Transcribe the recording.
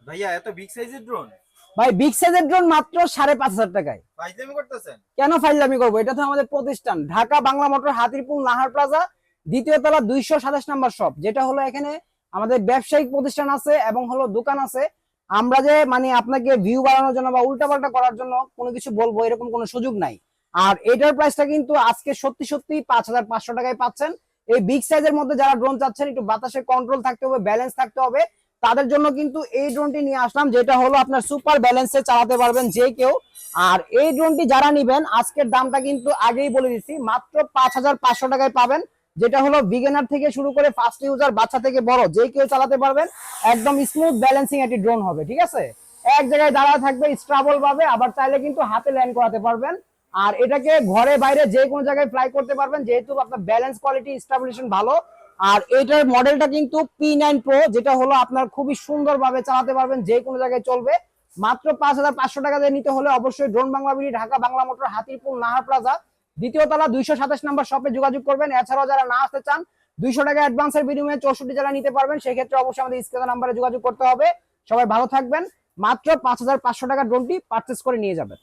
ভাইয়া এত বিগ সাইজের ড্রোন? ভাই বিগ সাইজের ড্রোন মাত্র 5,500 টাকায়। ফাইজলামি করতেছেন? কেন ফাইজলামি করবো, এটা তো আমাদের প্রতিষ্ঠান ঢাকা বাংলা মোটর হাতিরপুল নাহার প্লাজা, দ্বিতীয় তলা 227 নম্বর শপ, যেটা হলো এখানে আমাদের ব্যবসায়িক প্রতিষ্ঠান আছে এবং হলো দোকান আছে। আমরা যে মানে আপনাকে ভিউ বাড়ানোর জন্য বা উল্টাপাল্টা করার জন্য কোনো কিছু বলবো এরকম কোনো সুযোগ নাই। আর এটার প্রাইসটা কিন্তু আজকে সত্যি সত্যি 5,500 টাকায় পাচ্ছেন। এই বিগ সাইজের মধ্যে যারা ড্রোন চাচ্ছেন, একটু বাতাসে কন্ট্রোল থাকতে হবে, ব্যালেন্স থাকতে হবে, তাদের জন্য কিন্তু এই ড্রোনটি নিয়ে আসলাম, যেটা হলো আপনার সুপার ব্যালেন্সে চালাতে পারবেন যে কেউ। আর এই ড্রোনটি যারা নিবেন আজকের দামটা কিন্তু আগেই বলে দিচ্ছি, মাত্র 5,500 টাকায় পাবেন, যেটা হলো বিগিনার থেকে শুরু করে ফার্স্ট ইউজার, বাচ্চা থেকে বড় যে কেউ চালাতে পারবেন। একদম স্মুথ ব্যালেন্সিং একটি ড্রোন হবে, ঠিক আছে? এক জায়গায় দাঁড়ায় থাকবে, স্ট্রাবল পাবে, আবার চাইলে কিন্তু হাতে ল্যান্ড করাতে পারবেন। আর এটাকে ঘরে বাইরে যে কোনো জায়গায় ফ্লাই করতে পারবেন, যেহেতু আপনার ব্যালেন্স কোয়ালিটি স্টাবলিশন ভালো। আর এটার মডেলটা কিন্তু P9 Pro, যেটা হলো আপনার খুবই সুন্দরভাবে চালাতে পারবেন, যে কোনো জায়গায় চলবে। মাত্র 5,500 টাকা দিয়ে নিতে হলে অবশ্যই drone Bangla BD Dhaka Bangla motor Hatirpul Nahar plaza, দ্বিতীয় তলা 227 নম্বর শপে যোগাযোগ করবেন। এছাড়াও যারা না আসতে চান 200 টাকা অ্যাডভান্সের বিনিময়ে 64 জেলা নিতে পারবেন, সেই ক্ষেত্রে অবশ্যই আমাদের স্ক্রিনে নাম্বারে যোগাযোগ করতে হবে। সবাই ভালো থাকবেন, মাত্র 5,500 টাকা ড্রোনটি পারচেজ করে নিয়ে যাবেন।